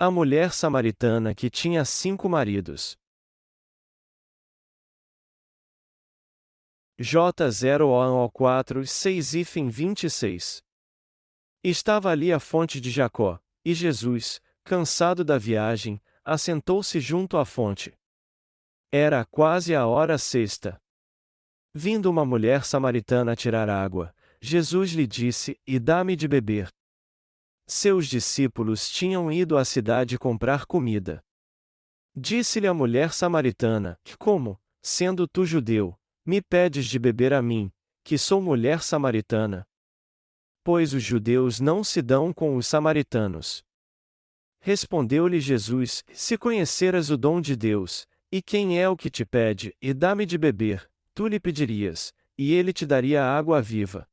A mulher samaritana que tinha 5 maridos. J0O4 6-26. Estava ali a fonte de Jacó, e Jesus, cansado da viagem, assentou-se junto à fonte. Era quase a hora sexta. Vindo uma mulher samaritana tirar água, Jesus lhe disse: "E dá-me de beber." Seus discípulos tinham ido à cidade comprar comida. Disse-lhe a mulher samaritana: "Como, sendo tu judeu, me pedes de beber a mim, que sou mulher samaritana?" Pois os judeus não se dão com os samaritanos. Respondeu-lhe Jesus: "Se conheceras o dom de Deus, e quem é o que te pede, e dá-me de beber, tu lhe pedirias, e ele te daria a água viva."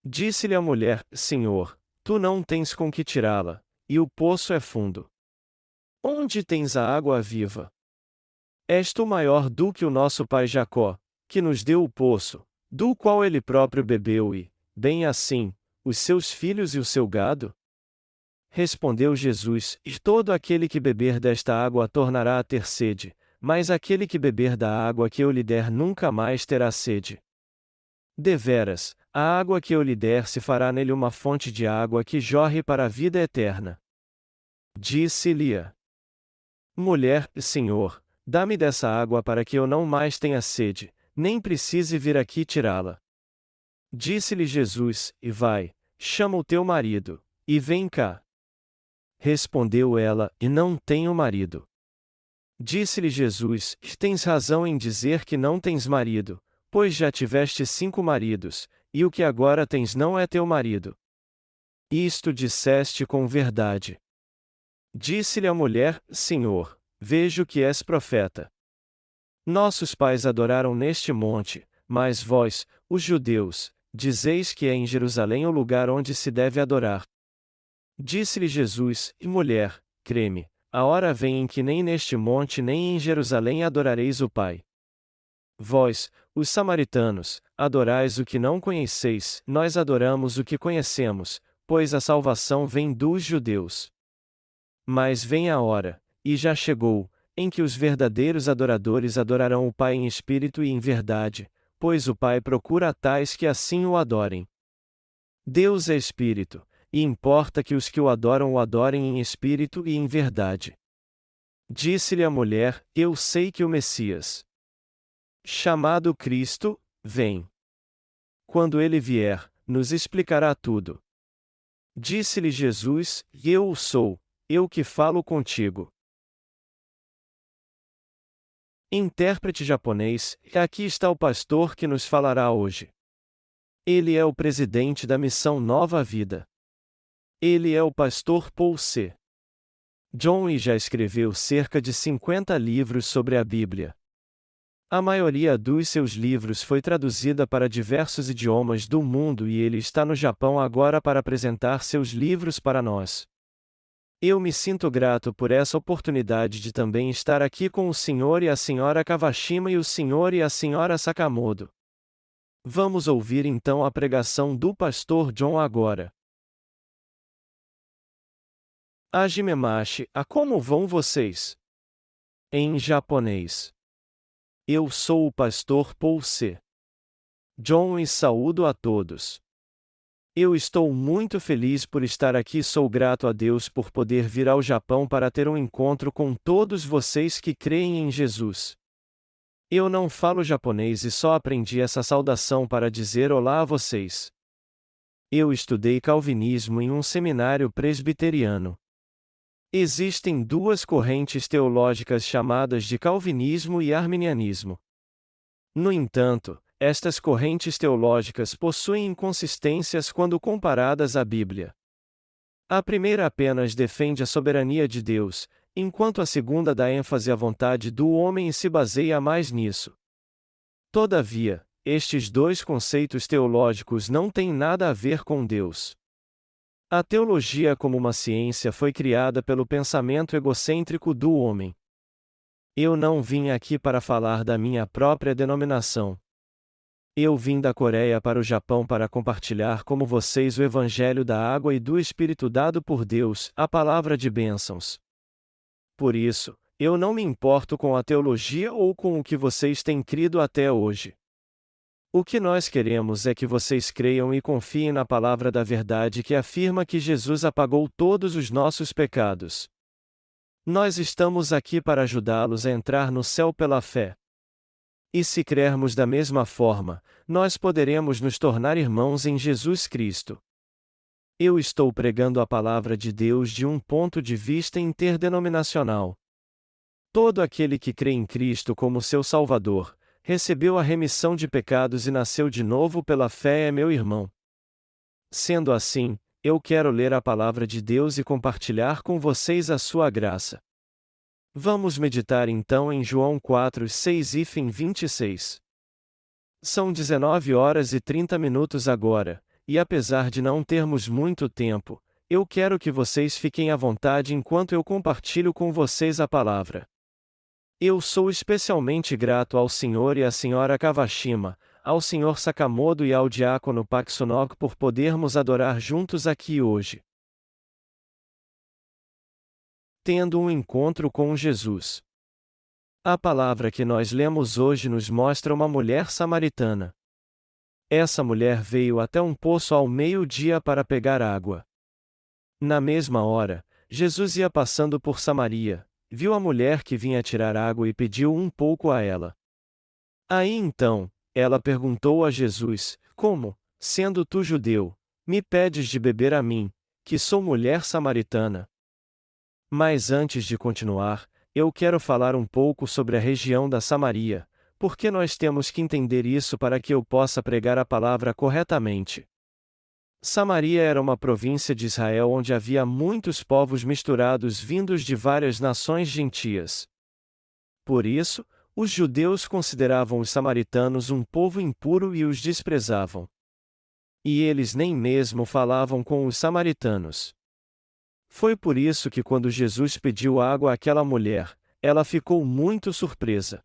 Disse-lhe a mulher: "Senhor, tu não tens com que tirá-la, e o poço é fundo. Onde tens a água viva? És tu maior do que o nosso pai Jacó, que nos deu o poço, do qual ele próprio bebeu e, bem assim, os seus filhos e o seu gado?" Respondeu Jesus: "E todo aquele que beber desta água tornará a ter sede, mas aquele que beber da água que eu lhe der nunca mais terá sede. Deveras, a água que eu lhe der se fará nele uma fonte de água que jorre para a vida eterna." Disse-lhe a mulher: "Senhor, dá-me dessa água para que eu não mais tenha sede, nem precise vir aqui tirá-la." Disse-lhe Jesus: "E vai, chama o teu marido, e vem cá." Respondeu ela: "E não tenho marido." Disse-lhe Jesus: "Tens razão em dizer que não tens marido, pois já tiveste 5 maridos, e o que agora tens não é teu marido. Isto disseste com verdade." Disse-lhe a mulher: "Senhor, vejo que és profeta. Nossos pais adoraram neste monte, mas vós, os judeus, dizeis que é em Jerusalém o lugar onde se deve adorar." Disse-lhe Jesus: "E mulher, crê-me, a hora vem em que nem neste monte nem em Jerusalém adorareis o Pai. Vós, os samaritanos, adorais o que não conheceis, nós adoramos o que conhecemos, pois a salvação vem dos judeus. Mas vem a hora, e já chegou, em que os verdadeiros adoradores adorarão o Pai em espírito e em verdade, pois o Pai procura tais que assim o adorem. Deus é espírito, e importa que os que o adorem em espírito e em verdade." Disse-lhe a mulher: "Eu sei que o Messias, chamado Cristo, vem. Quando ele vier, nos explicará tudo." Disse-lhe Jesus: "Eu o sou, eu que falo contigo." Intérprete japonês: aqui está o pastor que nos falará hoje. Ele é o presidente da missão Nova Vida. Ele é o pastor Paul C. John e já escreveu cerca de 50 livros sobre a Bíblia. A maioria dos seus livros foi traduzida para diversos idiomas do mundo e ele está no Japão agora para apresentar seus livros para nós. Eu me sinto grato por essa oportunidade de também estar aqui com o Sr. e a Sra. Kawashima e o Sr. e a Sra. Sakamoto. Vamos ouvir então a pregação do pastor John agora. Hajimemashi, a como vão vocês? Em japonês. Eu sou o pastor Paul C. John e saúdo a todos. Eu estou muito feliz por estar aqui e sou grato a Deus por poder vir ao Japão para ter um encontro com todos vocês que creem em Jesus. Eu não falo japonês e só aprendi essa saudação para dizer olá a vocês. Eu estudei calvinismo em um seminário presbiteriano. Existem 2 correntes teológicas chamadas de calvinismo e arminianismo. No entanto, estas correntes teológicas possuem inconsistências quando comparadas à Bíblia. A primeira apenas defende a soberania de Deus, enquanto a segunda dá ênfase à vontade do homem e se baseia mais nisso. Todavia, estes 2 conceitos teológicos não têm nada a ver com Deus. A teologia como uma ciência foi criada pelo pensamento egocêntrico do homem. Eu não vim aqui para falar da minha própria denominação. Eu vim da Coreia para o Japão para compartilhar com vocês o Evangelho da água e do Espírito dado por Deus, a palavra de bênçãos. Por isso, eu não me importo com a teologia ou com o que vocês têm crido até hoje. O que nós queremos é que vocês creiam e confiem na palavra da verdade que afirma que Jesus apagou todos os nossos pecados. Nós estamos aqui para ajudá-los a entrar no céu pela fé. E se crermos da mesma forma, nós poderemos nos tornar irmãos em Jesus Cristo. Eu estou pregando a palavra de Deus de um ponto de vista interdenominacional. Todo aquele que crê em Cristo como seu Salvador, recebeu a remissão de pecados e nasceu de novo pela fé é meu irmão. Sendo assim, eu quero ler a palavra de Deus e compartilhar com vocês a sua graça. Vamos meditar então em João 4, 6 e 26. São 19 horas e 30 minutos agora, e apesar de não termos muito tempo, eu quero que vocês fiquem à vontade enquanto eu compartilho com vocês a palavra. Eu sou especialmente grato ao Sr. e à Sra. Kawashima, ao Sr. Sakamoto e ao diácono Paksunok por podermos adorar juntos aqui hoje. Tendo um encontro com Jesus. A palavra que nós lemos hoje nos mostra uma mulher samaritana. Essa mulher veio até um poço ao meio-dia para pegar água. Na mesma hora, Jesus ia passando por Samaria, viu a mulher que vinha tirar água e pediu um pouco a ela. Aí então, ela perguntou a Jesus: Como, sendo tu judeu, me pedes de beber a mim, que sou mulher samaritana? Mas antes de continuar, eu quero falar um pouco sobre a região da Samaria, porque nós temos que entender isso para que eu possa pregar a palavra corretamente. Samaria era uma província de Israel onde havia muitos povos misturados vindos de várias nações gentias. Por isso, os judeus consideravam os samaritanos um povo impuro e os desprezavam. E eles nem mesmo falavam com os samaritanos. Foi por isso que quando Jesus pediu água àquela mulher, ela ficou muito surpresa.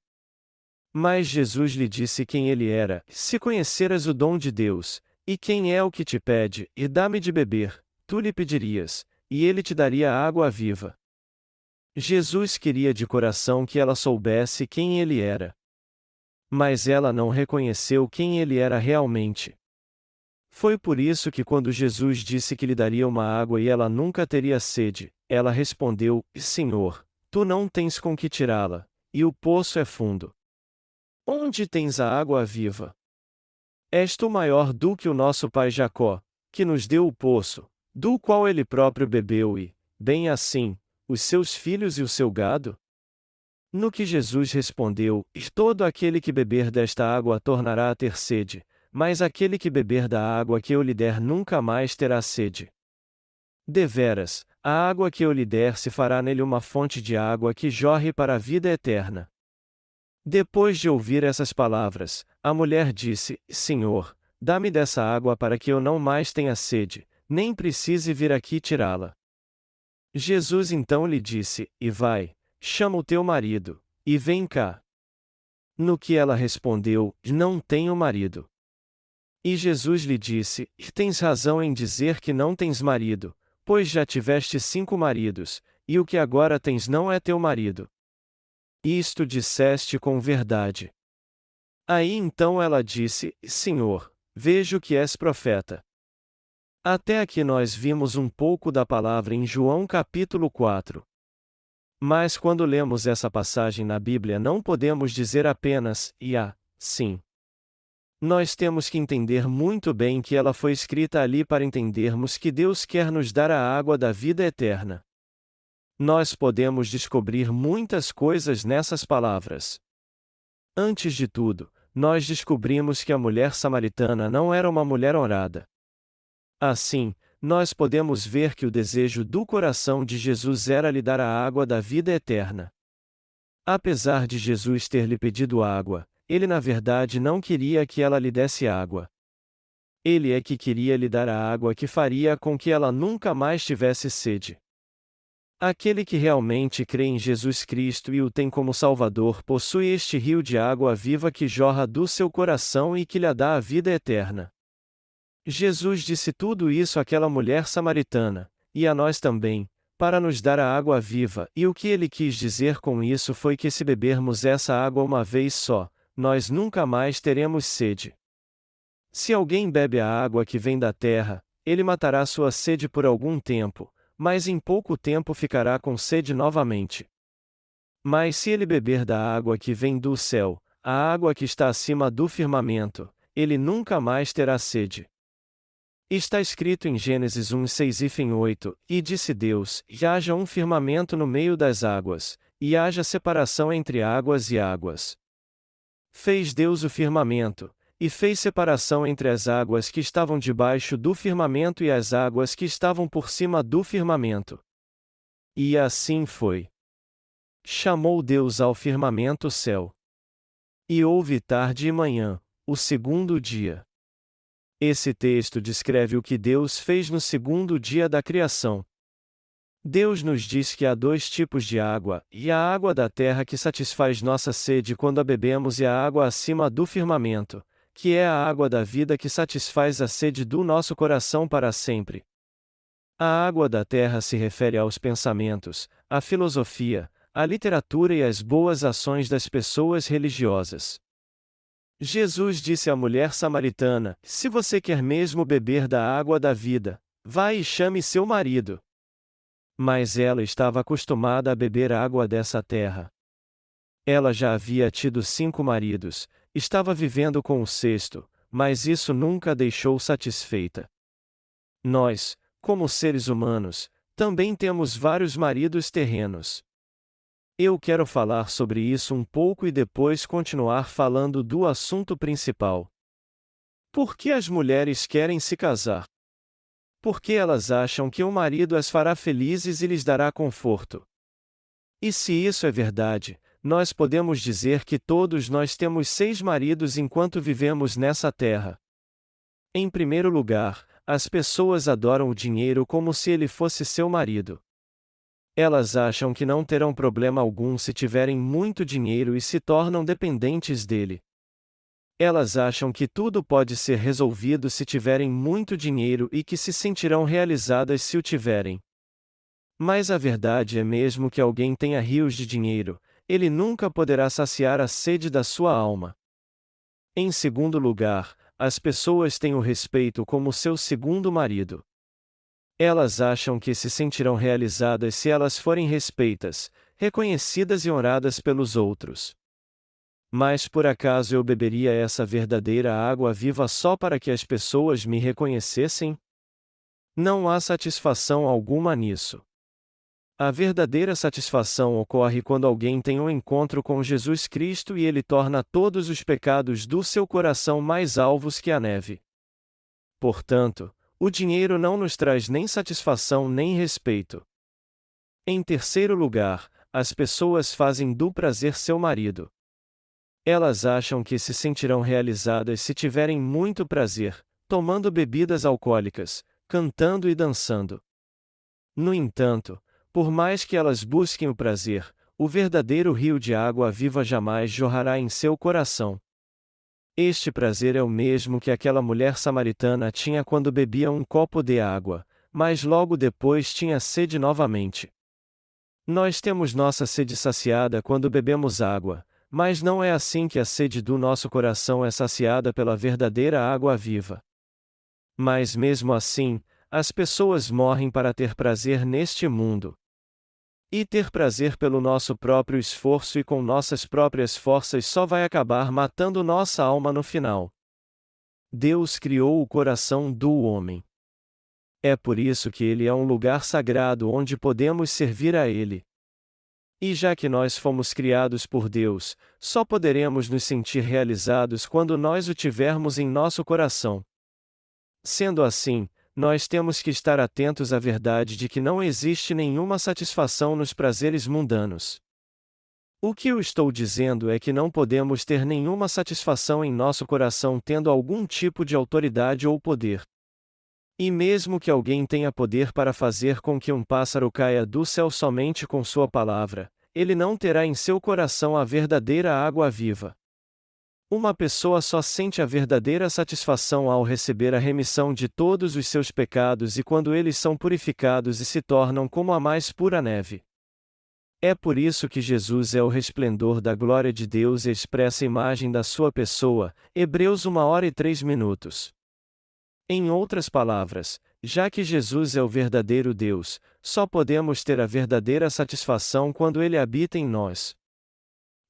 Mas Jesus lhe disse quem ele era: se conheceras o dom de Deus, e quem é o que te pede, e dá-me de beber, tu lhe pedirias, e ele te daria água viva. Jesus queria de coração que ela soubesse quem ele era. Mas ela não reconheceu quem ele era realmente. Foi por isso que quando Jesus disse que lhe daria uma água e ela nunca teria sede, ela respondeu: Senhor, tu não tens com que tirá-la, e o poço é fundo. Onde tens a água viva? És tu maior do que o nosso pai Jacó, que nos deu o poço, do qual ele próprio bebeu e, bem assim, os seus filhos e o seu gado? No que Jesus respondeu: todo aquele que beber desta água tornará a ter sede, mas aquele que beber da água que eu lhe der nunca mais terá sede. Deveras, a água que eu lhe der se fará nele uma fonte de água que jorre para a vida eterna. Depois de ouvir essas palavras, a mulher disse: Senhor, dá-me dessa água para que eu não mais tenha sede, nem precise vir aqui tirá-la. Jesus então lhe disse: E vai, chama o teu marido, e vem cá. No que ela respondeu: Não tenho marido. E Jesus lhe disse: Tens razão em dizer que não tens marido, pois já tiveste 5 maridos, e o que agora tens não é teu marido. Isto disseste com verdade. Aí então ela disse: Senhor, vejo que és profeta. Até aqui nós vimos um pouco da palavra em João capítulo 4. Mas quando lemos essa passagem na Bíblia não podemos dizer apenas, sim. Nós temos que entender muito bem que ela foi escrita ali para entendermos que Deus quer nos dar a água da vida eterna. Nós podemos descobrir muitas coisas nessas palavras. Antes de tudo, nós descobrimos que a mulher samaritana não era uma mulher honrada. Assim, nós podemos ver que o desejo do coração de Jesus era lhe dar a água da vida eterna. Apesar de Jesus ter lhe pedido água, ele na verdade não queria que ela lhe desse água. Ele é que queria lhe dar a água que faria com que ela nunca mais tivesse sede. Aquele que realmente crê em Jesus Cristo e o tem como Salvador possui este rio de água viva que jorra do seu coração e que lhe dá a vida eterna. Jesus disse tudo isso àquela mulher samaritana, e a nós também, para nos dar a água viva, e o que ele quis dizer com isso foi que se bebermos essa água uma vez só, nós nunca mais teremos sede. Se alguém bebe a água que vem da terra, ele matará sua sede por algum tempo, mas em pouco tempo ficará com sede novamente. Mas se ele beber da água que vem do céu, a água que está acima do firmamento, ele nunca mais terá sede. Está escrito em Gênesis 1:6-8, e disse Deus, e haja um firmamento no meio das águas, e haja separação entre águas e águas. Fez Deus o firmamento, e fez separação entre as águas que estavam debaixo do firmamento e as águas que estavam por cima do firmamento. E assim foi. Chamou Deus ao firmamento céu. E houve tarde e manhã, o segundo dia. Esse texto descreve o que Deus fez no segundo dia da criação. Deus nos diz que há dois tipos de água, e a água da terra que satisfaz nossa sede quando a bebemos e a água acima do firmamento, que é a água da vida que satisfaz a sede do nosso coração para sempre. A água da terra se refere aos pensamentos, à filosofia, à literatura e às boas ações das pessoas religiosas. Jesus disse à mulher samaritana: Se você quer mesmo beber da água da vida, vá e chame seu marido. Mas ela estava acostumada a beber água dessa terra. Ela já havia tido 5 maridos, estava vivendo com o sexto, mas isso nunca a deixou satisfeita. Nós, como seres humanos, também temos vários maridos terrenos. Eu quero falar sobre isso um pouco e depois continuar falando do assunto principal. Por que as mulheres querem se casar? Porque elas acham que o marido as fará felizes e lhes dará conforto. E se isso é verdade, nós podemos dizer que todos nós temos 6 maridos enquanto vivemos nessa terra. Em primeiro lugar, as pessoas adoram o dinheiro como se ele fosse seu marido. Elas acham que não terão problema algum se tiverem muito dinheiro e se tornam dependentes dele. Elas acham que tudo pode ser resolvido se tiverem muito dinheiro e que se sentirão realizadas se o tiverem. Mas a verdade é mesmo que alguém tenha rios de dinheiro, ele nunca poderá saciar a sede da sua alma. Em segundo lugar, as pessoas têm o respeito como seu segundo marido. Elas acham que se sentirão realizadas se elas forem respeitas, reconhecidas e honradas pelos outros. Mas por acaso eu beberia essa verdadeira água viva só para que as pessoas me reconhecessem? Não há satisfação alguma nisso. A verdadeira satisfação ocorre quando alguém tem um encontro com Jesus Cristo e ele torna todos os pecados do seu coração mais alvos que a neve. Portanto, o dinheiro não nos traz nem satisfação nem respeito. Em terceiro lugar, as pessoas fazem do prazer seu marido. Elas acham que se sentirão realizadas se tiverem muito prazer, tomando bebidas alcoólicas, cantando e dançando. No entanto, por mais que elas busquem o prazer, o verdadeiro rio de água viva jamais jorrará em seu coração. Este prazer é o mesmo que aquela mulher samaritana tinha quando bebia um copo de água, mas logo depois tinha sede novamente. Nós temos nossa sede saciada quando bebemos água, mas não é assim que a sede do nosso coração é saciada pela verdadeira água viva. Mas mesmo assim, as pessoas morrem para ter prazer neste mundo. E ter prazer pelo nosso próprio esforço e com nossas próprias forças só vai acabar matando nossa alma no final. Deus criou o coração do homem. É por isso que ele é um lugar sagrado onde podemos servir a ele. E já que nós fomos criados por Deus, só poderemos nos sentir realizados quando nós o tivermos em nosso coração. Sendo assim, nós temos que estar atentos à verdade de que não existe nenhuma satisfação nos prazeres mundanos. O que eu estou dizendo é que não podemos ter nenhuma satisfação em nosso coração tendo algum tipo de autoridade ou poder. E mesmo que alguém tenha poder para fazer com que um pássaro caia do céu somente com sua palavra, ele não terá em seu coração a verdadeira água viva. Uma pessoa só sente a verdadeira satisfação ao receber a remissão de todos os seus pecados e quando eles são purificados e se tornam como a mais pura neve. É por isso que Jesus é o resplendor da glória de Deus e expressa a imagem da sua pessoa, Hebreus 1h03. Em outras palavras, já que Jesus é o verdadeiro Deus, só podemos ter a verdadeira satisfação quando Ele habita em nós.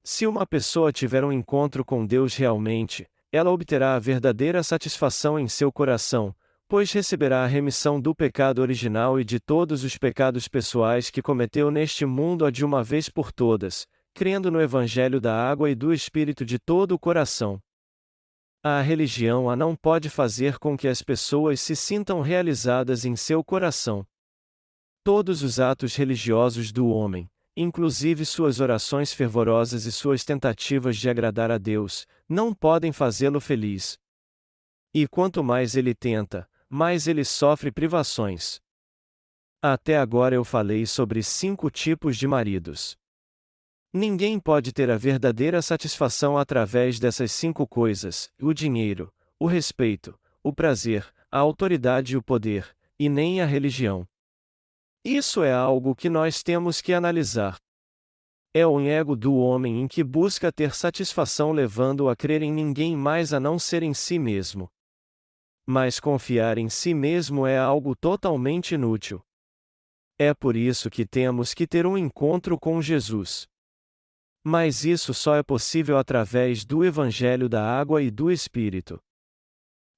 Se uma pessoa tiver um encontro com Deus realmente, ela obterá a verdadeira satisfação em seu coração, pois receberá a remissão do pecado original e de todos os pecados pessoais que cometeu neste mundo de uma vez por todas, crendo no Evangelho da água e do Espírito de todo o coração. A religião não pode fazer com que as pessoas se sintam realizadas em seu coração. Todos os atos religiosos do homem, inclusive suas orações fervorosas e suas tentativas de agradar a Deus, não podem fazê-lo feliz. E quanto mais ele tenta, mais ele sofre privações. Até agora eu falei sobre 5 tipos de maridos. Ninguém pode ter a verdadeira satisfação através dessas 5 coisas: o dinheiro, o respeito, o prazer, a autoridade e o poder, e nem a religião. Isso é algo que nós temos que analisar. É o ego do homem em que busca ter satisfação levando-o a crer em ninguém mais a não ser em si mesmo. Mas confiar em si mesmo é algo totalmente inútil. É por isso que temos que ter um encontro com Jesus. Mas isso só é possível através do Evangelho da Água e do Espírito.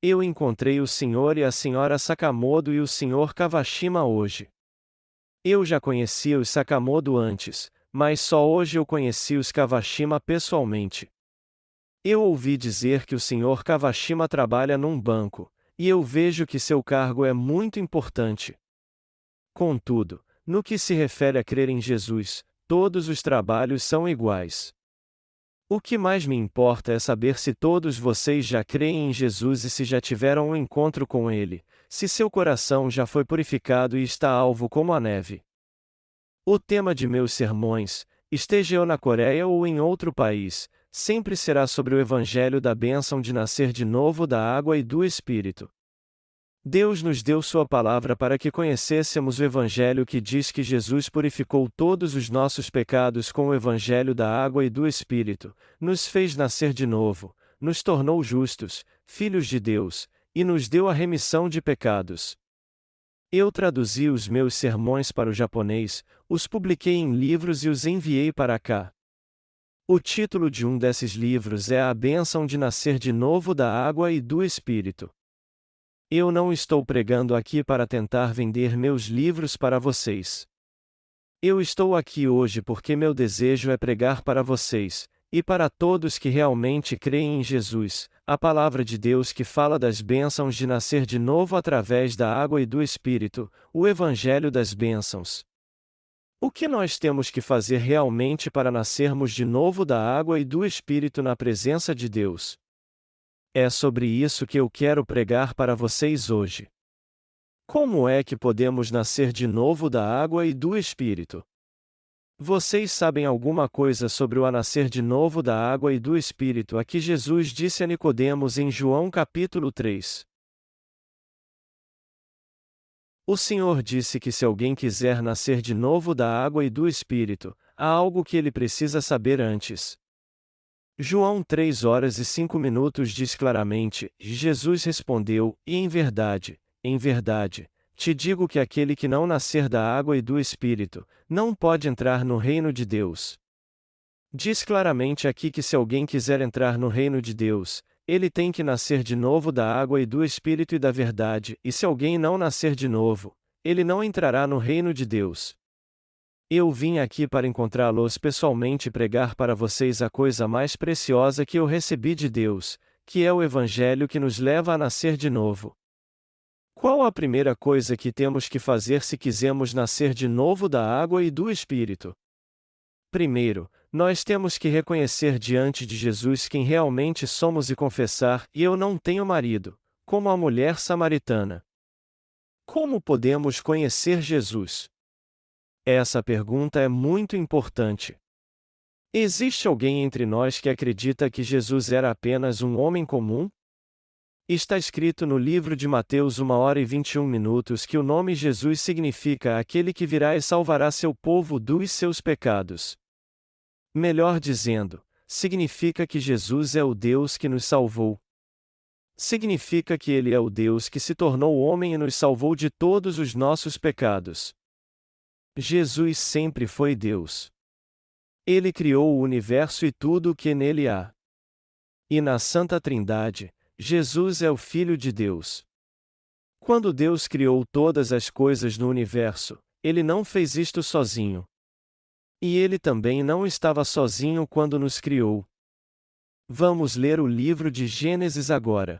Eu encontrei o Sr. e a Sra. Sakamoto e o Sr. Kawashima hoje. Eu já conhecia os Sakamoto antes, mas só hoje eu conheci os Kawashima pessoalmente. Eu ouvi dizer que o Sr. Kawashima trabalha num banco, e eu vejo que seu cargo é muito importante. Contudo, no que se refere a crer em Jesus, todos os trabalhos são iguais. O que mais me importa é saber se todos vocês já creem em Jesus e se já tiveram um encontro com Ele, se seu coração já foi purificado e está alvo como a neve. O tema de meus sermões, esteja eu na Coreia ou em outro país, sempre será sobre o Evangelho da bênção de nascer de novo da água e do Espírito. Deus nos deu Sua palavra para que conhecêssemos o Evangelho que diz que Jesus purificou todos os nossos pecados com o Evangelho da água e do Espírito, nos fez nascer de novo, nos tornou justos, filhos de Deus, e nos deu a remissão de pecados. Eu traduzi os meus sermões para o japonês, os publiquei em livros e os enviei para cá. O título de um desses livros é A Bênção de Nascer de Novo da Água e do Espírito. Eu não estou pregando aqui para tentar vender meus livros para vocês. Eu estou aqui hoje porque meu desejo é pregar para vocês, e para todos que realmente creem em Jesus, a palavra de Deus que fala das bênçãos de nascer de novo através da água e do Espírito, o Evangelho das bênçãos. O que nós temos que fazer realmente para nascermos de novo da água e do Espírito na presença de Deus? É sobre isso que eu quero pregar para vocês hoje. Como é que podemos nascer de novo da água e do Espírito? Vocês sabem alguma coisa sobre o nascer de novo da água e do Espírito a que Jesus disse a Nicodemos em João capítulo 3? O Senhor disse que se alguém quiser nascer de novo da água e do Espírito, há algo que ele precisa saber antes. João 3h05 diz claramente, Jesus respondeu, e em verdade, te digo que aquele que não nascer da água e do Espírito, não pode entrar no reino de Deus. Diz claramente aqui que se alguém quiser entrar no reino de Deus, ele tem que nascer de novo da água e do Espírito e da verdade, e se alguém não nascer de novo, ele não entrará no reino de Deus. Eu vim aqui para encontrá-los pessoalmente e pregar para vocês a coisa mais preciosa que eu recebi de Deus, que é o Evangelho que nos leva a nascer de novo. Qual a primeira coisa que temos que fazer se quisermos nascer de novo da água e do Espírito? Primeiro, nós temos que reconhecer diante de Jesus quem realmente somos e confessar: eu não tenho marido, como a mulher samaritana. Como podemos conhecer Jesus? Essa pergunta é muito importante. Existe alguém entre nós que acredita que Jesus era apenas um homem comum? Está escrito no livro de Mateus 1h21 que o nome Jesus significa aquele que virá e salvará seu povo dos seus pecados. Melhor dizendo, significa que Jesus é o Deus que nos salvou. Significa que Ele é o Deus que se tornou homem e nos salvou de todos os nossos pecados. Jesus sempre foi Deus. Ele criou o universo e tudo o que nele há. E na Santa Trindade, Jesus é o Filho de Deus. Quando Deus criou todas as coisas no universo, Ele não fez isto sozinho. E Ele também não estava sozinho quando nos criou. Vamos ler o livro de Gênesis agora.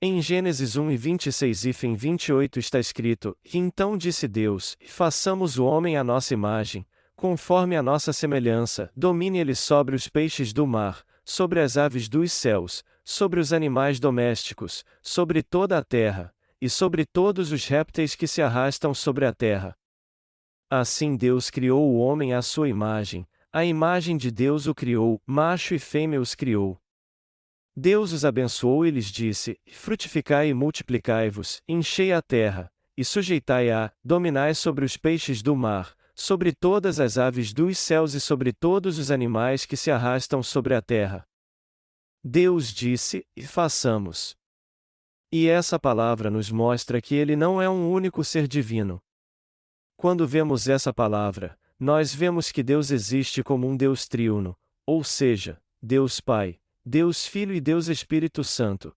Em Gênesis 1:26-28 está escrito: Então disse Deus: Façamos o homem à nossa imagem, conforme a nossa semelhança, domine ele sobre os peixes do mar, sobre as aves dos céus, sobre os animais domésticos, sobre toda a terra, e sobre todos os répteis que se arrastam sobre a terra. Assim Deus criou o homem à sua imagem, a imagem de Deus o criou, macho e fêmea os criou. Deus os abençoou e lhes disse: Frutificai e multiplicai-vos, enchei a terra, e sujeitai-a, dominai sobre os peixes do mar, sobre todas as aves dos céus e sobre todos os animais que se arrastam sobre a terra. Deus disse: E façamos. E essa palavra nos mostra que Ele não é um único ser divino. Quando vemos essa palavra, nós vemos que Deus existe como um Deus tríuno, ou seja, Deus Pai, Deus Filho e Deus Espírito Santo.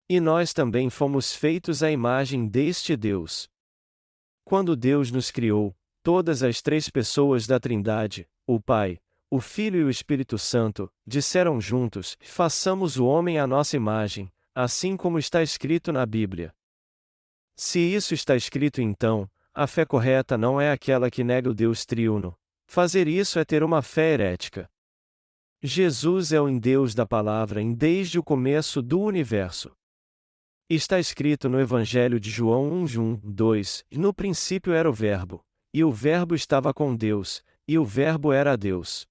E nós também fomos feitos à imagem deste Deus. Quando Deus nos criou, todas as três pessoas da Trindade, o Pai, o Filho e o Espírito Santo, disseram juntos: Façamos o homem à nossa imagem, assim como está escrito na Bíblia. Se isso está escrito então, a fé correta não é aquela que nega o Deus tríuno. Fazer isso é ter uma fé herética. Jesus é o Deus da palavra desde o começo do universo. Está escrito no Evangelho de João 1:2: No princípio era o Verbo, e o Verbo estava com Deus, e o Verbo era Deus.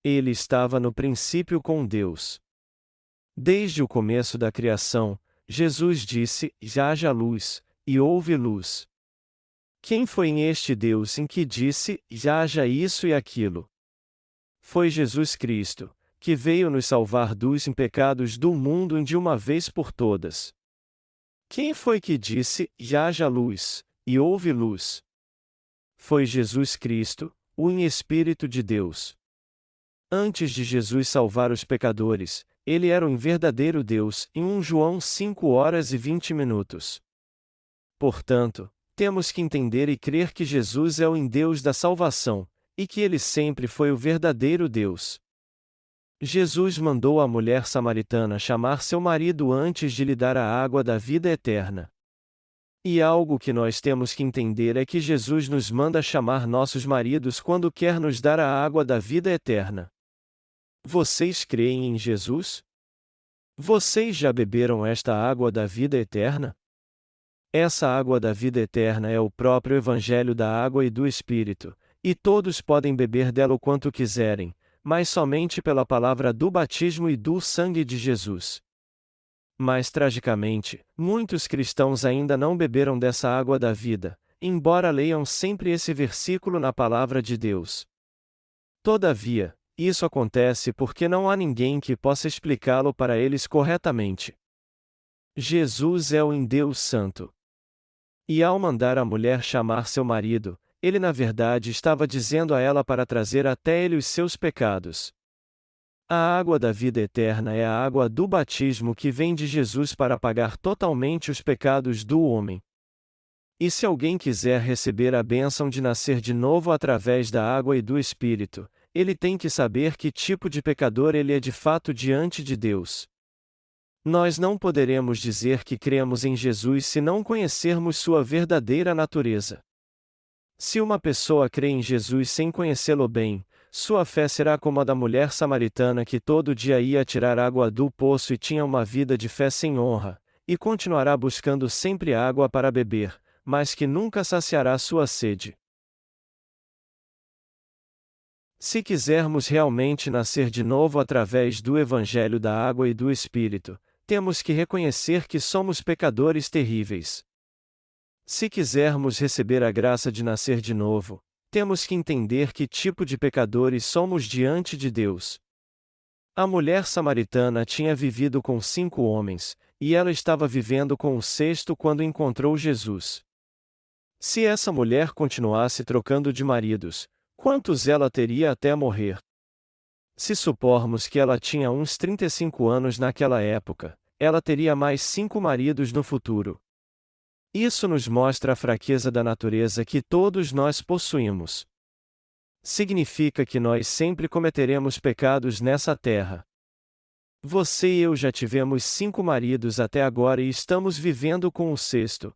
Ele estava no princípio com Deus. Desde o começo da criação, Jesus disse: Haja luz, e houve luz. Quem foi este Deus em que disse: Haja isso e aquilo? Foi Jesus Cristo, que veio nos salvar dos pecados do mundo de uma vez por todas. Quem foi que disse: Haja luz, e houve luz? Foi Jesus Cristo, o Espírito de Deus. Antes de Jesus salvar os pecadores, Ele era um verdadeiro Deus, em 1 João 5h20. Portanto, temos que entender e crer que Jesus é o Deus da salvação, e que Ele sempre foi o verdadeiro Deus. Jesus mandou a mulher samaritana chamar seu marido antes de lhe dar a água da vida eterna. E algo que nós temos que entender é que Jesus nos manda chamar nossos maridos quando quer nos dar a água da vida eterna. Vocês creem em Jesus? Vocês já beberam esta água da vida eterna? Essa água da vida eterna é o próprio Evangelho da água e do Espírito, e todos podem beber dela o quanto quiserem, mas somente pela palavra do batismo e do sangue de Jesus. Mas tragicamente, muitos cristãos ainda não beberam dessa água da vida, embora leiam sempre esse versículo na palavra de Deus. Todavia, isso acontece porque não há ninguém que possa explicá-lo para eles corretamente. Jesus é o Deus Santo. E ao mandar a mulher chamar seu marido, ele na verdade estava dizendo a ela para trazer até ele os seus pecados. A água da vida eterna é a água do batismo que vem de Jesus para pagar totalmente os pecados do homem. E se alguém quiser receber a bênção de nascer de novo através da água e do Espírito, ele tem que saber que tipo de pecador ele é de fato diante de Deus. Nós não poderemos dizer que cremos em Jesus se não conhecermos sua verdadeira natureza. Se uma pessoa crê em Jesus sem conhecê-lo bem, sua fé será como a da mulher samaritana que todo dia ia tirar água do poço e tinha uma vida de fé sem honra, e continuará buscando sempre água para beber, mas que nunca saciará sua sede. Se quisermos realmente nascer de novo através do Evangelho da Água e do Espírito, temos que reconhecer que somos pecadores terríveis. Se quisermos receber a graça de nascer de novo, temos que entender que tipo de pecadores somos diante de Deus. A mulher samaritana tinha vivido com 5 homens, e ela estava vivendo com o sexto quando encontrou Jesus. Se essa mulher continuasse trocando de maridos, quantos ela teria até morrer? Se supormos que ela tinha uns 35 anos naquela época, ela teria mais 5 maridos no futuro. Isso nos mostra a fraqueza da natureza que todos nós possuímos. Significa que nós sempre cometeremos pecados nessa terra. Você e eu já tivemos 5 maridos até agora e estamos vivendo com o sexto.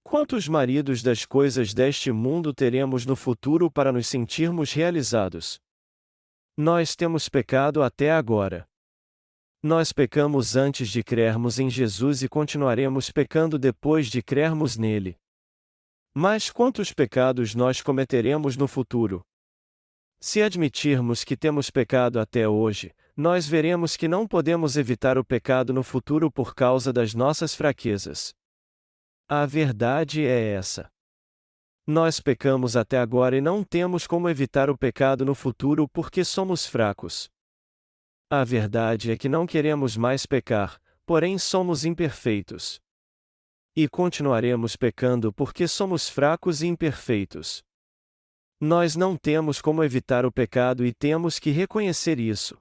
Quantos maridos das coisas deste mundo teremos no futuro para nos sentirmos realizados? Nós temos pecado até agora. Nós pecamos antes de crermos em Jesus e continuaremos pecando depois de crermos nele. Mas quantos pecados nós cometeremos no futuro? Se admitirmos que temos pecado até hoje, nós veremos que não podemos evitar o pecado no futuro por causa das nossas fraquezas. A verdade é essa. Nós pecamos até agora e não temos como evitar o pecado no futuro porque somos fracos. A verdade é que não queremos mais pecar, porém somos imperfeitos. E continuaremos pecando porque somos fracos e imperfeitos. Nós não temos como evitar o pecado e temos que reconhecer isso.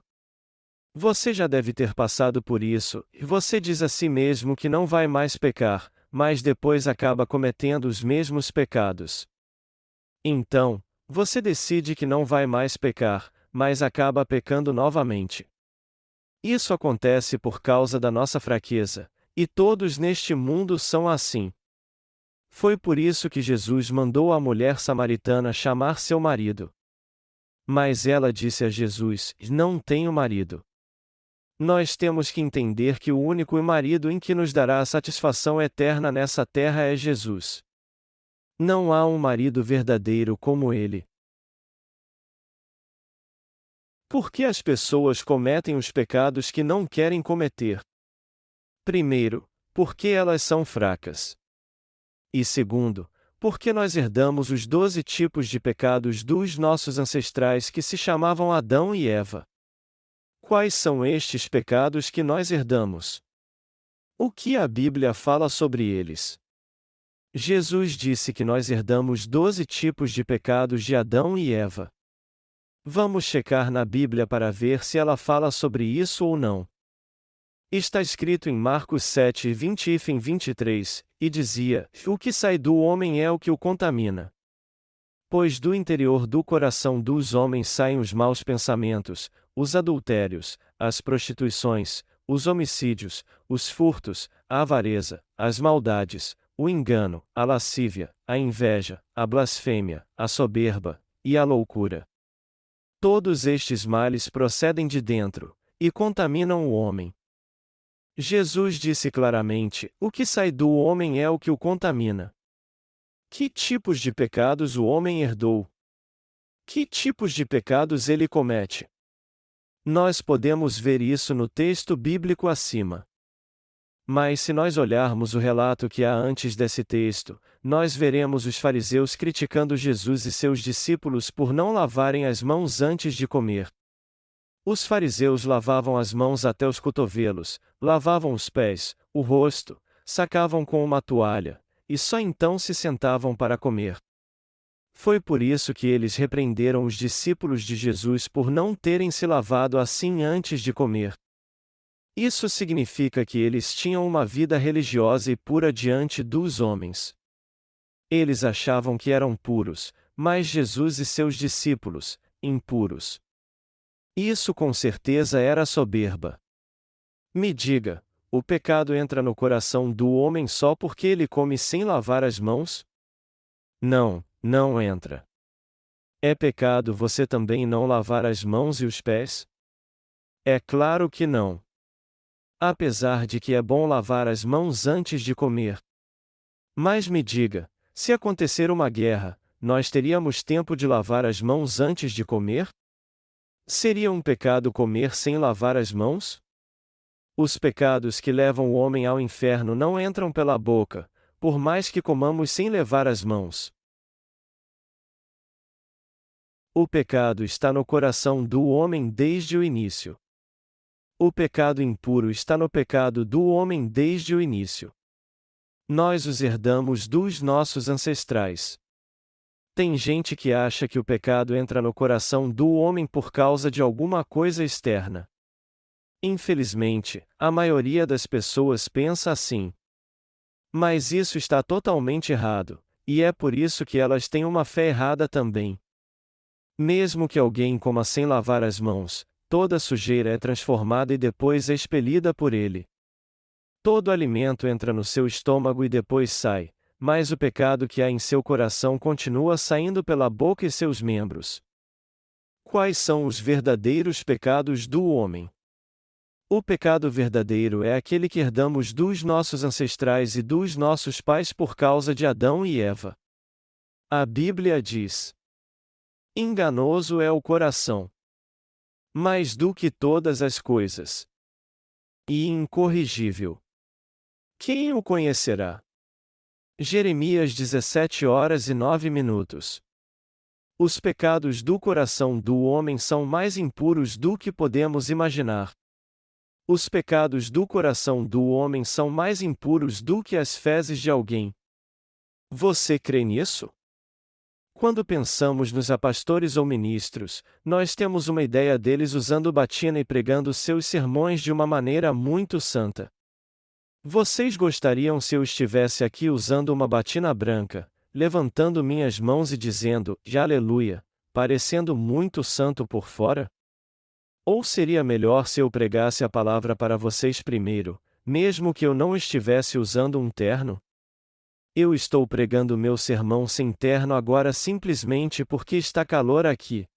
Você já deve ter passado por isso, e você diz a si mesmo que não vai mais pecar, mas depois acaba cometendo os mesmos pecados. Então, você decide que não vai mais pecar, mas acaba pecando novamente. Isso acontece por causa da nossa fraqueza, e todos neste mundo são assim. Foi por isso que Jesus mandou a mulher samaritana chamar seu marido. Mas ela disse a Jesus: Não tenho marido. Nós temos que entender que o único marido em que nos dará a satisfação eterna nessa terra é Jesus. Não há um marido verdadeiro como ele. Por que as pessoas cometem os pecados que não querem cometer? Primeiro, porque elas são fracas. E segundo, porque nós herdamos os 12 tipos de pecados dos nossos ancestrais que se chamavam Adão e Eva. Quais são estes pecados que nós herdamos? O que a Bíblia fala sobre eles? Jesus disse que nós herdamos 12 tipos de pecados de Adão e Eva. Vamos checar na Bíblia para ver se ela fala sobre isso ou não. Está escrito em Marcos 7, 20 e 23, e dizia: O que sai do homem é o que o contamina. Pois do interior do coração dos homens saem os maus pensamentos, os adultérios, as prostituições, os homicídios, os furtos, a avareza, as maldades, o engano, a lascívia, a inveja, a blasfêmia, a soberba, e a loucura. Todos estes males procedem de dentro, e contaminam o homem. Jesus disse claramente: O que sai do homem é o que o contamina. Que tipos de pecados o homem herdou? Que tipos de pecados ele comete? Nós podemos ver isso no texto bíblico acima. Mas se nós olharmos o relato que há antes desse texto, nós veremos os fariseus criticando Jesus e seus discípulos por não lavarem as mãos antes de comer. Os fariseus lavavam as mãos até os cotovelos, lavavam os pés, o rosto, sacavam com uma toalha, e só então se sentavam para comer. Foi por isso que eles repreenderam os discípulos de Jesus por não terem se lavado assim antes de comer. Isso significa que eles tinham uma vida religiosa e pura diante dos homens. Eles achavam que eram puros, mas Jesus e seus discípulos, impuros. Isso com certeza era soberba. Me diga, o pecado entra no coração do homem só porque ele come sem lavar as mãos? Não, não entra. É pecado você também não lavar as mãos e os pés? É claro que não. apesar de que é bom lavar as mãos antes de comer. Mas me diga, se acontecer uma guerra, nós teríamos tempo de lavar as mãos antes de comer? Seria um pecado comer sem lavar as mãos? Os pecados que levam o homem ao inferno não entram pela boca, por mais que comamos sem lavar as mãos. O pecado está no coração do homem desde o início. O pecado impuro está no pecado do homem desde o início. Nós os herdamos dos nossos ancestrais. Tem gente que acha que o pecado entra no coração do homem por causa de alguma coisa externa. Infelizmente, a maioria das pessoas pensa assim. Mas isso está totalmente errado, e é por isso que elas têm uma fé errada também. Mesmo que alguém coma sem lavar as mãos, toda a sujeira é transformada e depois é expelida por ele. Todo alimento entra no seu estômago e depois sai, mas o pecado que há em seu coração continua saindo pela boca e seus membros. Quais são os verdadeiros pecados do homem? O pecado verdadeiro é aquele que herdamos dos nossos ancestrais e dos nossos pais por causa de Adão e Eva. A Bíblia diz: enganoso é o coração, mais do que todas as coisas, e incorrigível. Quem o conhecerá? Jeremias 17h09. Os pecados do coração do homem são mais impuros do que podemos imaginar. Os pecados do coração do homem são mais impuros do que as fezes de alguém. Você crê nisso? Quando pensamos nos pastores ou ministros, nós temos uma ideia deles usando batina e pregando seus sermões de uma maneira muito santa. Vocês gostariam se eu estivesse aqui usando uma batina branca, levantando minhas mãos e dizendo, aleluia, parecendo muito santo por fora? Ou seria melhor se eu pregasse a palavra para vocês primeiro, mesmo que eu não estivesse usando um terno? Eu estou pregando meu sermão sem terno agora simplesmente porque está calor aqui.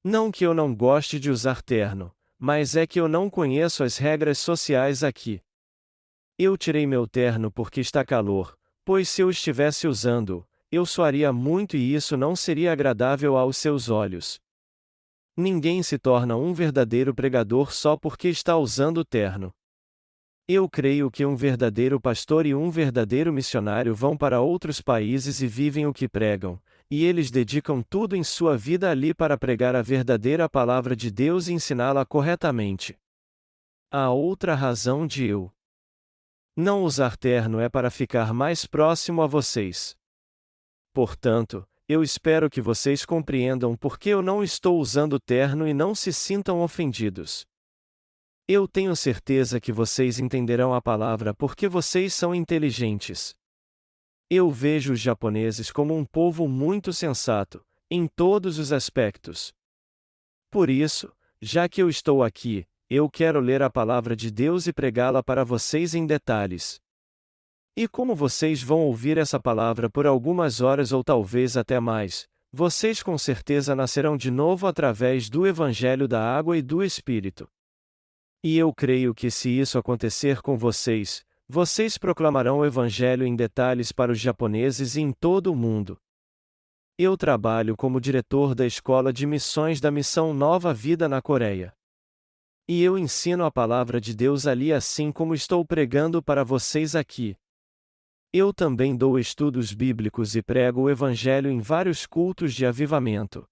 Não que eu não goste de usar terno, mas é que eu não conheço as regras sociais aqui. Eu tirei meu terno porque está calor, pois se eu estivesse usando-o, eu suaria muito e isso não seria agradável aos seus olhos. Ninguém se torna um verdadeiro pregador só porque está usando terno. Eu creio que um verdadeiro pastor e um verdadeiro missionário vão para outros países e vivem o que pregam, e eles dedicam tudo em sua vida ali para pregar a verdadeira palavra de Deus e ensiná-la corretamente. Há outra razão de eu não usar terno é para ficar mais próximo a vocês. Portanto, eu espero que vocês compreendam por que eu não estou usando terno e não se sintam ofendidos. Eu tenho certeza que vocês entenderão a palavra porque vocês são inteligentes. Eu vejo os japoneses como um povo muito sensato, em todos os aspectos. Por isso, já que eu estou aqui, eu quero ler a palavra de Deus e pregá-la para vocês em detalhes. E como vocês vão ouvir essa palavra por algumas horas ou talvez até mais, vocês com certeza nascerão de novo através do Evangelho da Água e do Espírito. E eu creio que se isso acontecer com vocês, vocês proclamarão o Evangelho em detalhes para os japoneses e em todo o mundo. Eu trabalho como diretor da Escola de Missões da Missão Nova Vida na Coreia. E eu ensino a palavra de Deus ali assim como estou pregando para vocês aqui. Eu também dou estudos bíblicos e prego o Evangelho em vários cultos de avivamento.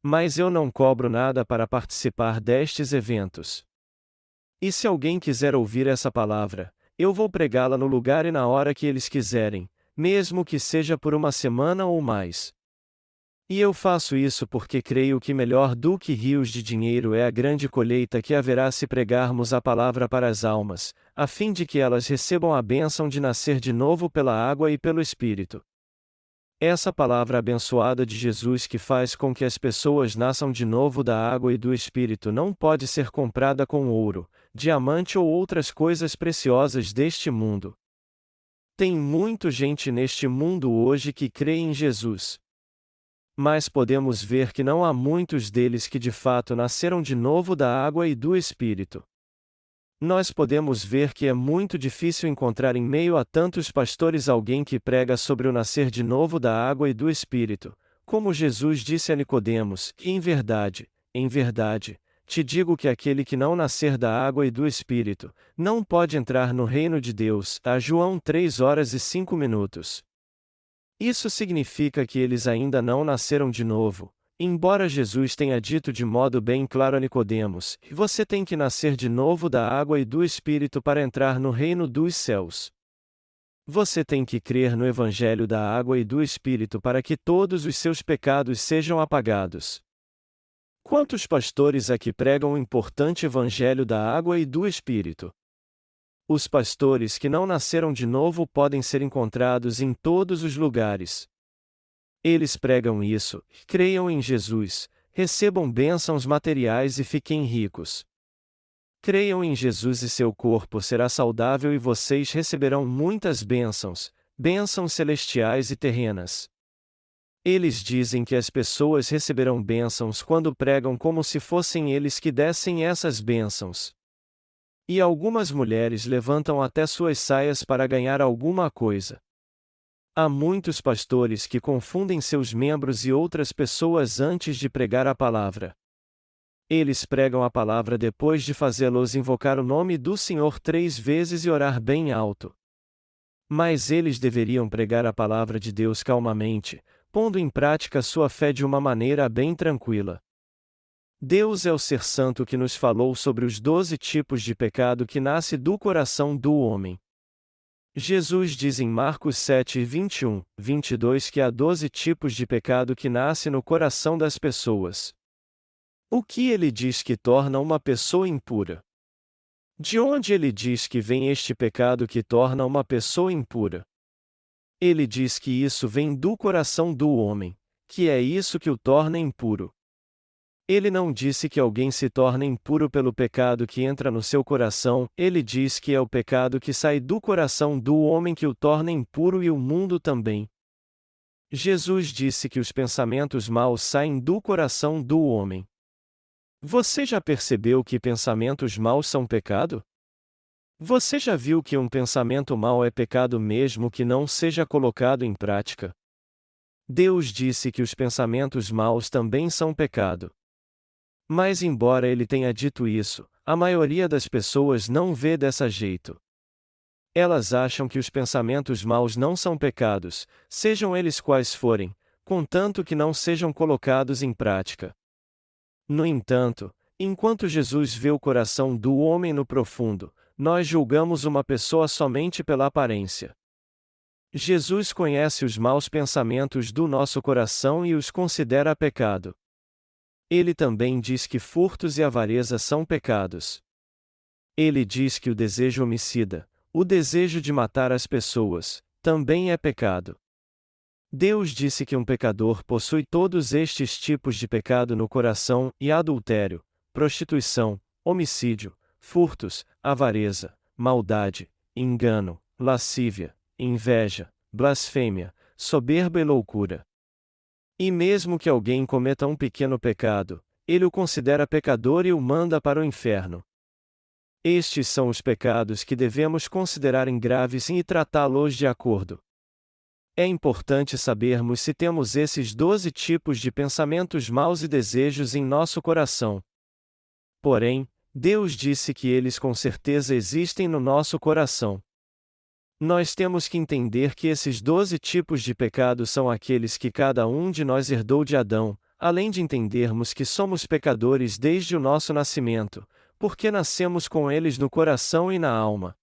Mas eu não cobro nada para participar destes eventos. E se alguém quiser ouvir essa palavra, eu vou pregá-la no lugar e na hora que eles quiserem, mesmo que seja por uma semana ou mais. E eu faço isso porque creio que melhor do que rios de dinheiro é a grande colheita que haverá se pregarmos a palavra para as almas, a fim de que elas recebam a bênção de nascer de novo pela água e pelo Espírito. Essa palavra abençoada de Jesus que faz com que as pessoas nasçam de novo da água e do Espírito não pode ser comprada com ouro, diamante ou outras coisas preciosas deste mundo. Tem muita gente neste mundo hoje que crê em Jesus. Mas podemos ver que não há muitos deles que de fato nasceram de novo da água e do Espírito. Nós podemos ver que é muito difícil encontrar em meio a tantos pastores alguém que prega sobre o nascer de novo da água e do Espírito, como Jesus disse a Nicodemos: em verdade, te digo que aquele que não nascer da água e do Espírito, não pode entrar no reino de Deus. A João 3:05. Isso significa que eles ainda não nasceram de novo. Embora Jesus tenha dito de modo bem claro a Nicodemos: você tem que nascer de novo da água e do Espírito para entrar no reino dos céus. Você tem que crer no Evangelho da água e do Espírito para que todos os seus pecados sejam apagados. Quantos pastores aqui pregam o importante Evangelho da água e do Espírito? Os pastores que não nasceram de novo podem ser encontrados em todos os lugares. Eles pregam isso: creiam em Jesus, recebam bênçãos materiais e fiquem ricos. Creiam em Jesus e seu corpo será saudável e vocês receberão muitas bênçãos, bênçãos celestiais e terrenas. Eles dizem que as pessoas receberão bênçãos quando pregam como se fossem eles que dessem essas bênçãos. E algumas mulheres levantam até suas saias para ganhar alguma coisa. Há muitos pastores que confundem seus membros e outras pessoas antes de pregar a palavra. Eles pregam a palavra depois de fazê-los invocar o nome do Senhor 3 vezes e orar bem alto. Mas eles deveriam pregar a palavra de Deus calmamente, pondo em prática sua fé de uma maneira bem tranquila. Deus é o Ser Santo que nos falou sobre os 12 tipos de pecado que nasce do coração do homem. Jesus diz em Marcos 7:21-22 que há 12 tipos de pecado que nasce no coração das pessoas. O que ele diz que torna uma pessoa impura? De onde ele diz que vem este pecado que torna uma pessoa impura? Ele diz que isso vem do coração do homem, que é isso que o torna impuro. Ele não disse que alguém se torna impuro pelo pecado que entra no seu coração, ele diz que é o pecado que sai do coração do homem que o torna impuro e o mundo também. Jesus disse que os pensamentos maus saem do coração do homem. Você já percebeu que pensamentos maus são pecado? Você já viu que um pensamento mau é pecado mesmo que não seja colocado em prática? Deus disse que os pensamentos maus também são pecado. Mas embora ele tenha dito isso, a maioria das pessoas não vê dessa jeito. Elas acham que os pensamentos maus não são pecados, sejam eles quais forem, contanto que não sejam colocados em prática. No entanto, enquanto Jesus vê o coração do homem no profundo, nós julgamos uma pessoa somente pela aparência. Jesus conhece os maus pensamentos do nosso coração e os considera pecado. Ele também diz que furtos e avareza são pecados. Ele diz que o desejo homicida, o desejo de matar as pessoas, também é pecado. Deus disse que um pecador possui todos estes tipos de pecado no coração, e adultério, prostituição, homicídio, furtos, avareza, maldade, engano, lascívia, inveja, blasfêmia, soberba e loucura. E mesmo que alguém cometa um pequeno pecado, ele o considera pecador e o manda para o inferno. Estes são os pecados que devemos considerar graves e tratá-los de acordo. É importante sabermos se temos esses 12 tipos de pensamentos maus e desejos em nosso coração. Porém, Deus disse que eles com certeza existem no nosso coração. Nós temos que entender que esses 12 tipos de pecado são aqueles que cada um de nós herdou de Adão, além de entendermos que somos pecadores desde o nosso nascimento, porque nascemos com eles no coração e na alma.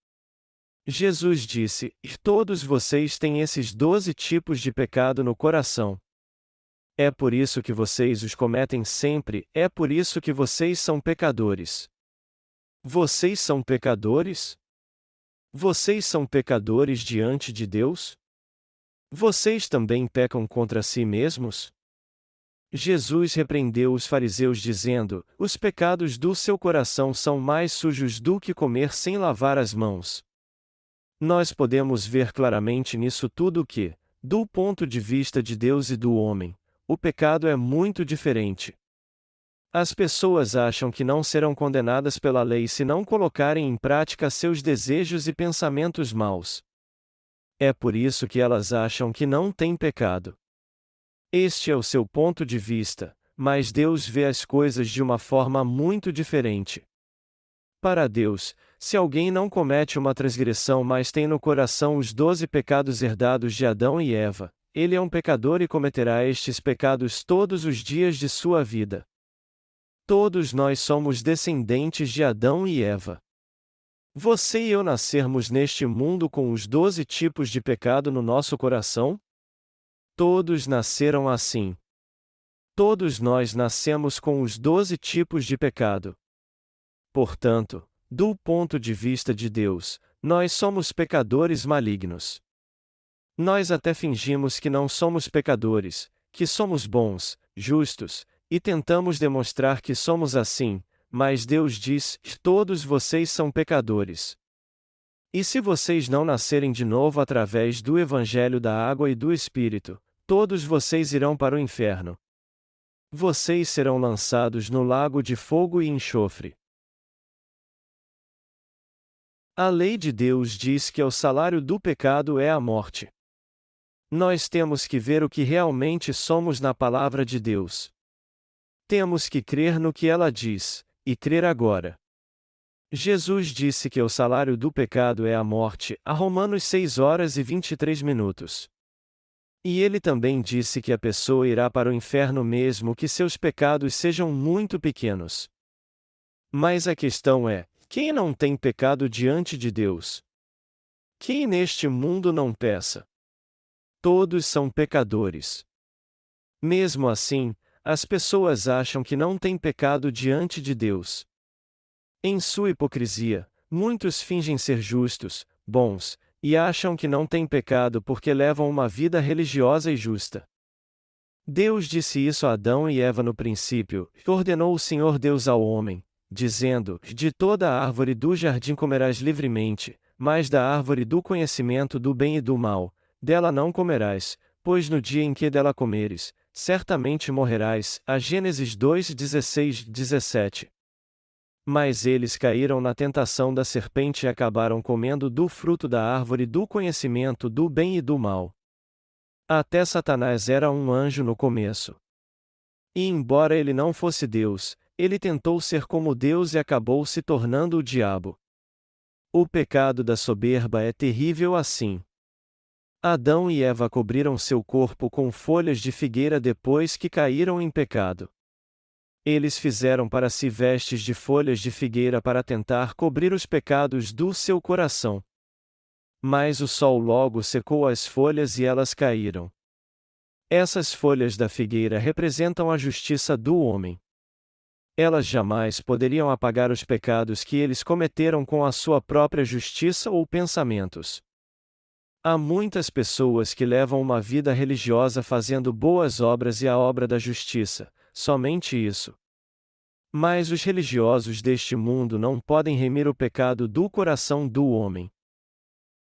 Jesus disse: todos vocês têm esses 12 tipos de pecado no coração. É por isso que vocês os cometem sempre, é por isso que vocês são pecadores. Vocês são pecadores? Vocês são pecadores diante de Deus? Vocês também pecam contra si mesmos? Jesus repreendeu os fariseus dizendo: os pecados do seu coração são mais sujos do que comer sem lavar as mãos. Nós podemos ver claramente nisso tudo que, do ponto de vista de Deus e do homem, o pecado é muito diferente. As pessoas acham que não serão condenadas pela lei se não colocarem em prática seus desejos e pensamentos maus. É por isso que elas acham que não têm pecado. Este é o seu ponto de vista, mas Deus vê as coisas de uma forma muito diferente. Para Deus, se alguém não comete uma transgressão mas tem no coração os 12 pecados herdados de Adão e Eva, ele é um pecador e cometerá estes pecados todos os dias de sua vida. Todos nós somos descendentes de Adão e Eva. Você e eu nascermos neste mundo com os 12 tipos de pecado no nosso coração? Todos nasceram assim. Todos nós nascemos com os 12 tipos de pecado. Portanto, do ponto de vista de Deus, nós somos pecadores malignos. Nós até fingimos que não somos pecadores, que somos bons, justos, e tentamos demonstrar que somos assim, mas Deus diz: todos vocês são pecadores. E se vocês não nascerem de novo através do Evangelho da Água e do Espírito, todos vocês irão para o inferno. Vocês serão lançados no lago de fogo e enxofre. A lei de Deus diz que o salário do pecado é a morte. Nós temos que ver o que realmente somos na palavra de Deus. Temos que crer no que ela diz, e crer agora. Jesus disse que o salário do pecado é a morte, a Romanos 6 horas e 23 minutos. E ele também disse que a pessoa irá para o inferno mesmo que seus pecados sejam muito pequenos. Mas a questão é: quem não tem pecado diante de Deus? Quem neste mundo não peca? Todos são pecadores. Mesmo assim, as pessoas acham que não têm pecado diante de Deus. Em sua hipocrisia, muitos fingem ser justos, bons, e acham que não têm pecado porque levam uma vida religiosa e justa. Deus disse isso a Adão e Eva no princípio, e ordenou o Senhor Deus ao homem, dizendo: de toda a árvore do jardim comerás livremente, mas da árvore do conhecimento do bem e do mal, dela não comerás, pois no dia em que dela comeres, certamente morrerás. A Gênesis 2:16-17. Mas eles caíram na tentação da serpente e acabaram comendo do fruto da árvore do conhecimento do bem e do mal. Até Satanás era um anjo no começo. E embora ele não fosse Deus, ele tentou ser como Deus e acabou se tornando o diabo. O pecado da soberba é terrível assim. Adão e Eva cobriram seu corpo com folhas de figueira depois que caíram em pecado. Eles fizeram para si vestes de folhas de figueira para tentar cobrir os pecados do seu coração. Mas o sol logo secou as folhas e elas caíram. Essas folhas da figueira representam a justiça do homem. Elas jamais poderiam apagar os pecados que eles cometeram com a sua própria justiça ou pensamentos. Há muitas pessoas que levam uma vida religiosa fazendo boas obras e a obra da justiça, somente isso. Mas os religiosos deste mundo não podem remir o pecado do coração do homem.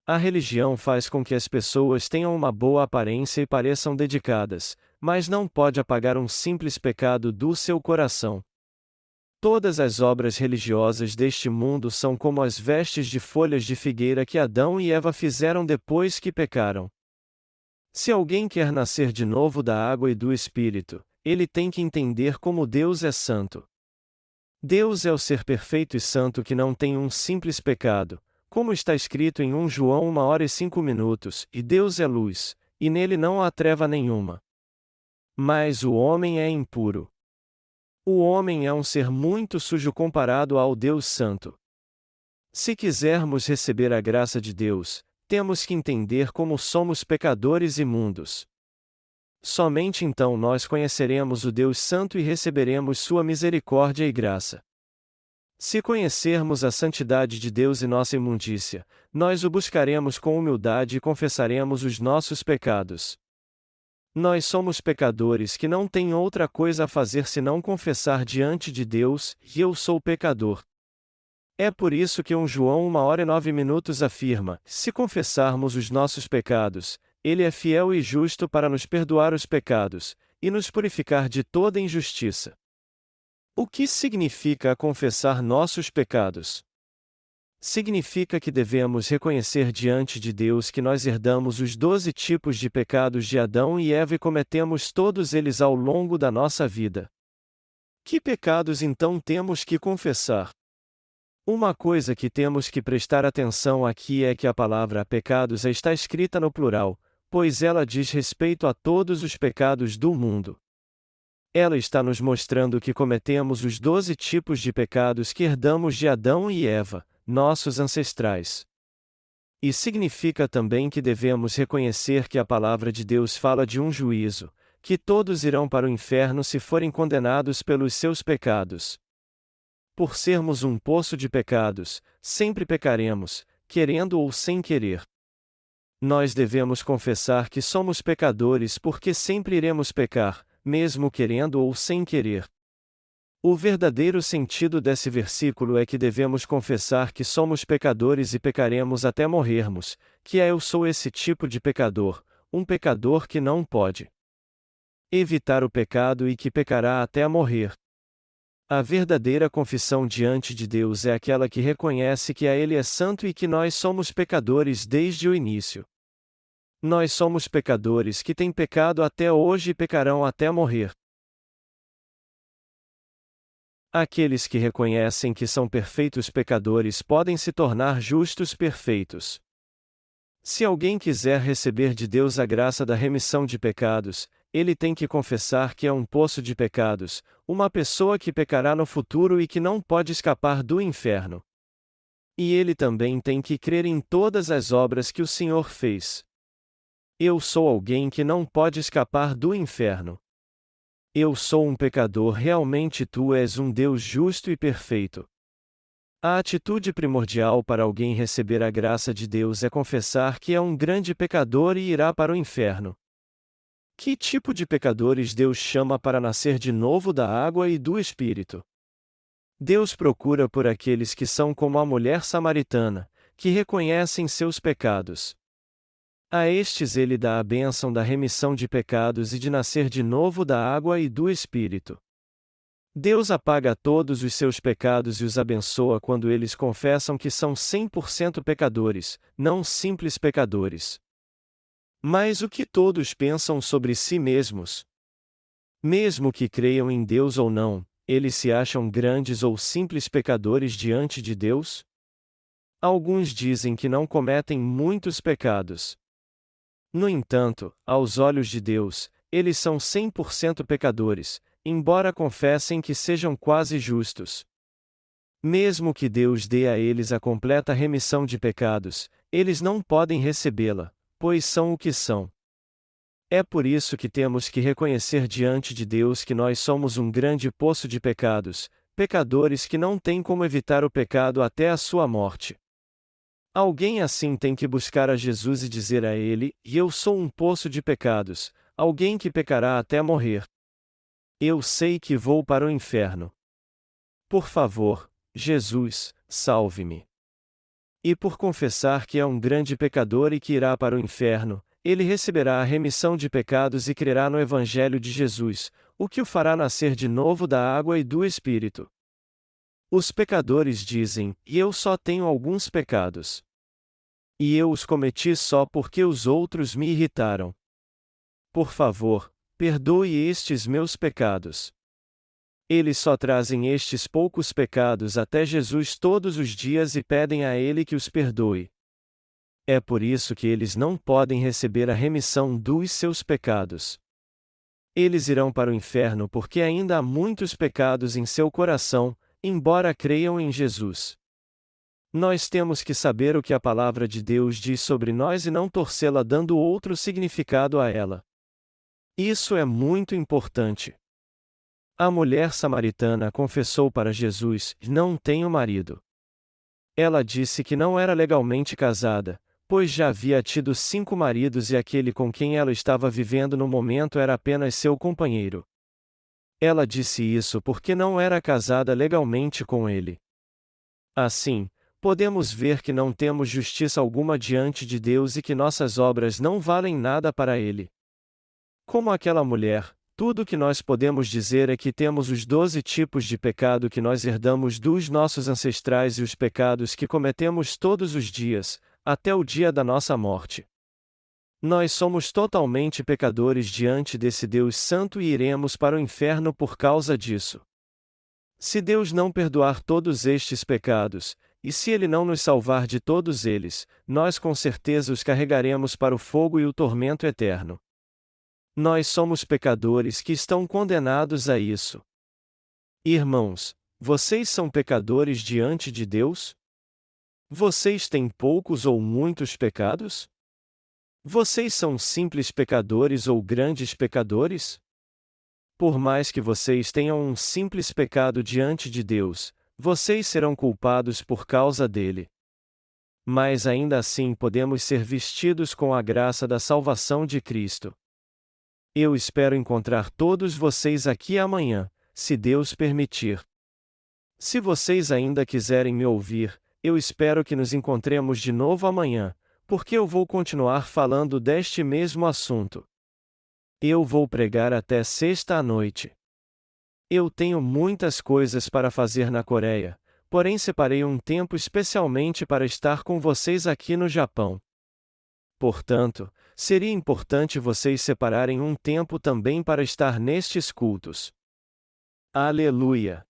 A religião faz com que as pessoas tenham uma boa aparência e pareçam dedicadas, mas não pode apagar um simples pecado do seu coração. Todas as obras religiosas deste mundo são como as vestes de folhas de figueira que Adão e Eva fizeram depois que pecaram. Se alguém quer nascer de novo da água e do Espírito, ele tem que entender como Deus é santo. Deus é o ser perfeito e santo que não tem um simples pecado, como está escrito em 1 João 1 hora e 5 minutos, e Deus é luz, e nele não há treva nenhuma. Mas o homem é impuro. O homem é um ser muito sujo comparado ao Deus Santo. Se quisermos receber a graça de Deus, temos que entender como somos pecadores imundos. Somente então nós conheceremos o Deus Santo e receberemos sua misericórdia e graça. Se conhecermos a santidade de Deus e nossa imundícia, nós o buscaremos com humildade e confessaremos os nossos pecados. Nós somos pecadores que não têm outra coisa a fazer senão confessar diante de Deus: eu sou pecador. É por isso que 1 João 1 hora e 9 minutos afirma: se confessarmos os nossos pecados, Ele é fiel e justo para nos perdoar os pecados, e nos purificar de toda injustiça. O que significa confessar nossos pecados? Significa que devemos reconhecer diante de Deus que nós herdamos os 12 tipos de pecados de Adão e Eva e cometemos todos eles ao longo da nossa vida. Que pecados então temos que confessar? Uma coisa que temos que prestar atenção aqui é que a palavra pecados está escrita no plural, pois ela diz respeito a todos os pecados do mundo. Ela está nos mostrando que cometemos os 12 tipos de pecados que herdamos de Adão e Eva, nossos ancestrais. E significa também que devemos reconhecer que a palavra de Deus fala de um juízo, que todos irão para o inferno se forem condenados pelos seus pecados. Por sermos um poço de pecados, sempre pecaremos, querendo ou sem querer. Nós devemos confessar que somos pecadores porque sempre iremos pecar, mesmo querendo ou sem querer. O verdadeiro sentido desse versículo é que devemos confessar que somos pecadores e pecaremos até morrermos, que eu sou esse tipo de pecador, um pecador que não pode evitar o pecado e que pecará até morrer. A verdadeira confissão diante de Deus é aquela que reconhece que Ele é santo e que nós somos pecadores desde o início. Nós somos pecadores que têm pecado até hoje e pecarão até morrer. Aqueles que reconhecem que são perfeitos pecadores podem se tornar justos perfeitos. Se alguém quiser receber de Deus a graça da remissão de pecados, ele tem que confessar que é um poço de pecados, uma pessoa que pecará no futuro e que não pode escapar do inferno. E ele também tem que crer em todas as obras que o Senhor fez. Eu sou alguém que não pode escapar do inferno. Eu sou um pecador, realmente tu és um Deus justo e perfeito. A atitude primordial para alguém receber a graça de Deus é confessar que é um grande pecador e irá para o inferno. Que tipo de pecadores Deus chama para nascer de novo da água e do Espírito? Deus procura por aqueles que são como a mulher samaritana, que reconhecem seus pecados. A estes ele dá a bênção da remissão de pecados e de nascer de novo da água e do Espírito. Deus apaga todos os seus pecados e os abençoa quando eles confessam que são 100% pecadores, não simples pecadores. Mas o que todos pensam sobre si mesmos? Mesmo que creiam em Deus ou não, eles se acham grandes ou simples pecadores diante de Deus? Alguns dizem que não cometem muitos pecados. No entanto, aos olhos de Deus, eles são 100% pecadores, embora confessem que sejam quase justos. Mesmo que Deus dê a eles a completa remissão de pecados, eles não podem recebê-la, pois são o que são. É por isso que temos que reconhecer diante de Deus que nós somos um grande poço de pecados, pecadores que não têm como evitar o pecado até a sua morte. Alguém assim tem que buscar a Jesus e dizer a Ele: eu sou um poço de pecados, alguém que pecará até morrer. Eu sei que vou para o inferno. Por favor, Jesus, salve-me. E por confessar que é um grande pecador e que irá para o inferno, ele receberá a remissão de pecados e crerá no Evangelho de Jesus, o que o fará nascer de novo da água e do Espírito. Os pecadores dizem: eu só tenho alguns pecados. E eu os cometi só porque os outros me irritaram. Por favor, perdoe estes meus pecados. Eles só trazem estes poucos pecados até Jesus todos os dias e pedem a Ele que os perdoe. É por isso que eles não podem receber a remissão dos seus pecados. Eles irão para o inferno porque ainda há muitos pecados em seu coração, embora creiam em Jesus. Nós temos que saber o que a palavra de Deus diz sobre nós e não torcê-la dando outro significado a ela. Isso é muito importante. A mulher samaritana confessou para Jesus: não tenho marido. Ela disse que não era legalmente casada, pois já havia tido 5 maridos e aquele com quem ela estava vivendo no momento era apenas seu companheiro. Ela disse isso porque não era casada legalmente com ele. Assim, podemos ver que não temos justiça alguma diante de Deus e que nossas obras não valem nada para Ele. Como aquela mulher, Tudo o que nós podemos dizer é que temos os 12 tipos de pecado que nós herdamos dos nossos ancestrais e os pecados que cometemos todos os dias, até o dia da nossa morte. Nós somos totalmente pecadores diante desse Deus Santo e iremos para o inferno por causa disso. Se Deus não perdoar todos estes pecados, e se Ele não nos salvar de todos eles, nós com certeza os carregaremos para o fogo e o tormento eterno. Nós somos pecadores que estão condenados a isso. Irmãos, vocês são pecadores diante de Deus? Vocês têm poucos ou muitos pecados? Vocês são simples pecadores ou grandes pecadores? Por mais que vocês tenham um simples pecado diante de Deus, vocês serão culpados por causa dele. Mas ainda assim podemos ser vestidos com a graça da salvação de Cristo. Eu espero encontrar todos vocês aqui amanhã, se Deus permitir. Se vocês ainda quiserem me ouvir, eu espero que nos encontremos de novo amanhã, porque eu vou continuar falando deste mesmo assunto. Eu vou pregar até sexta à noite. Eu tenho muitas coisas para fazer na Coreia, porém separei um tempo especialmente para estar com vocês aqui no Japão. Portanto, seria importante vocês separarem um tempo também para estar nestes cultos. Aleluia!